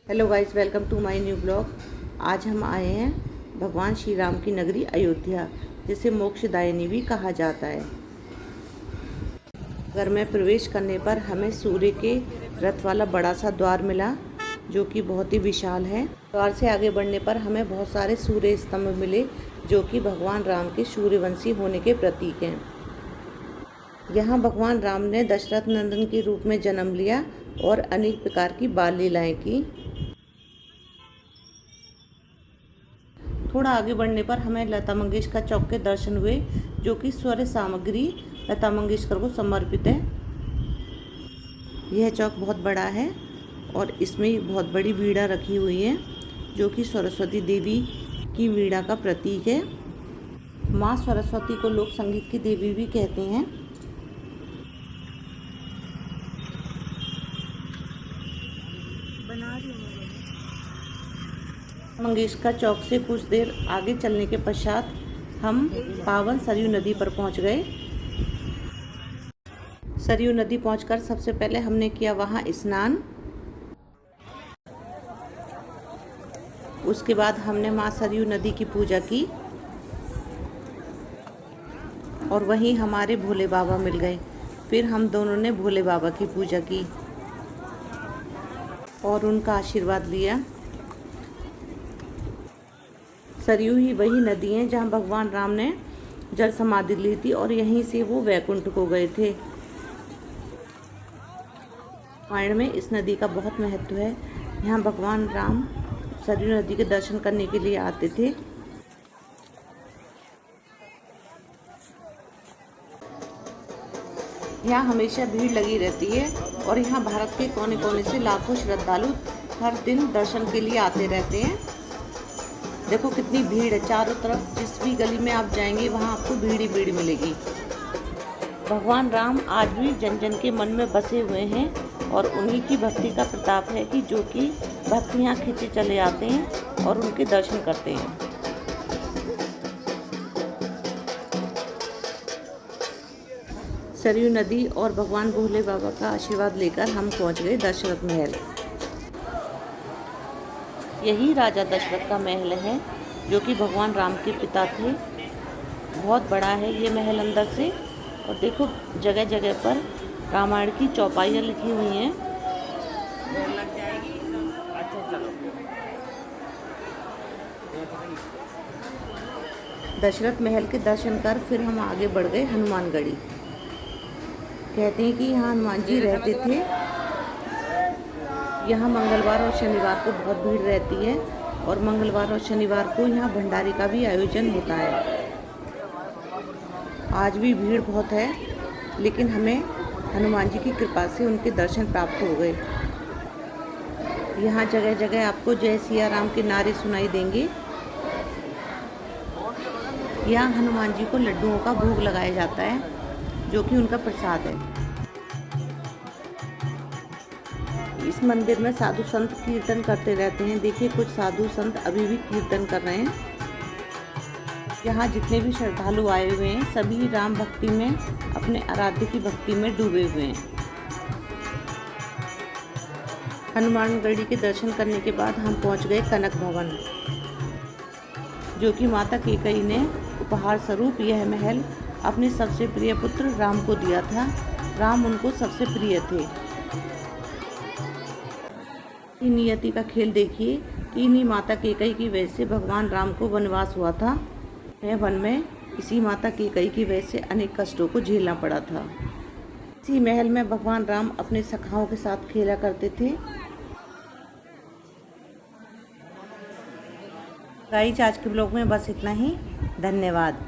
Hello guys, welcome to my new blog. आज हम आए हैं भगवान श्री राम की नगरी अयोध्या, जिसे मोक्षदायिनी भी कहा जाता है। घर में प्रवेश करने पर हमें सूर्य के रथ वाला बड़ा सा द्वार मिला, जो कि बहुत ही विशाल है। द्वार से आगे बढ़ने पर हमें बहुत सारे सूर्य स्तंभ मिले, जो कि भगवान राम के सूर्यवंशी होने के प्रतीक हैं। यहाँ भगवान राम ने दशरथ नंदन के रूप में जन्म लिया और अनेक प्रकार की बाल लीलाएं की। थोड़ा आगे बढ़ने पर हमें लता मंगेशकर चौक के दर्शन हुए, जो कि स्वर सामग्री लता मंगेशकर को समर्पित है। यह चौक बहुत बड़ा है और इसमें बहुत बड़ी वीणा रखी हुई है, जो कि सरस्वती देवी की वीणा का प्रतीक है। माँ सरस्वती को लोग संगीत की देवी भी कहते हैं। मंगेशकर चौक से कुछ देर आगे चलने के पश्चात हम पावन सरयू नदी पर पहुंच गए। सरयू नदी पहुंचकर सबसे पहले हमने किया वहां स्नान। उसके बाद हमने मां सरयू नदी की पूजा की और वहीं हमारे भोले बाबा मिल गए। फिर हम दोनों ने भोले बाबा की पूजा की और उनका आशीर्वाद लिया। सरयू ही वही नदी है जहाँ भगवान राम ने जल समाधि ली थी और यहीं से वो वैकुंठ को गए थे। रामायण में इस नदी का बहुत महत्व है। यहाँ भगवान राम सरयू नदी के दर्शन करने के लिए आते थे। यहाँ हमेशा भीड़ लगी रहती है और यहाँ भारत के कोने कोने से लाखों श्रद्धालु हर दिन दर्शन के लिए आते रहते हैं। देखो कितनी भीड़ है चारों तरफ। जिस भी गली में आप जाएंगे वहाँ आपको भीड़ ही भीड़ मिलेगी। भगवान राम आज भी जन जन के मन में बसे हुए हैं और उन्हीं की भक्ति का प्रताप है कि जो कि भक्त यहाँ खींचे चले आते हैं और उनके दर्शन करते हैं। सरयू नदी और भगवान भोले बाबा का आशीर्वाद लेकर हम पहुँच गए दशरथ महल। यही राजा दशरथ का महल है, जो कि भगवान राम के पिता थे। बहुत बड़ा है ये महल अंदर से। और देखो जगह जगह पर रामायण की चौपाइयाँ लिखी हुई हैं। दशरथ महल के दर्शन कर फिर हम आगे बढ़ गए हनुमानगढ़ी। कहते हैं कि यहाँ हनुमान जी रहते थे। यहाँ मंगलवार और शनिवार को बहुत भीड़ रहती है और मंगलवार और शनिवार को यहाँ भंडारे का भी आयोजन होता है। आज भी भीड़ बहुत है, लेकिन हमें हनुमान जी की कृपा से उनके दर्शन प्राप्त हो गए। यहाँ जगह जगह आपको जय सिया राम के नारे सुनाई देंगे। यहाँ हनुमान जी को लड्डुओं का भोग लगाया जाता है, जो कि उनका प्रसाद है। इस मंदिर में साधु संत कीर्तन करते रहते हैं। देखिए कुछ साधु संत अभी भी कीर्तन कर रहे हैं। यहाँ जितने भी श्रद्धालु आए हुए हैं सभी राम भक्ति में, अपने आराध्य की भक्ति में डूबे हुए हैं। हनुमानगढ़ी के दर्शन करने के बाद हम पहुँच गए कनक भवन, जो कि माता कैकेयी ने उपहार स्वरूप यह महल अपने सबसे प्रिय पुत्र राम को दिया था। राम उनको सबसे प्रिय थे। नियति का खेल देखिए कि इन्हीं माता कैकेयी की वजह से भगवान राम को वनवास हुआ था। वन में इसी माता कैकेयी की वजह से अनेक कष्टों को झेलना पड़ा था। इसी महल में भगवान राम अपने सखाओं के साथ खेला करते थे। गाइस, आज के ब्लॉग में बस इतना ही। धन्यवाद।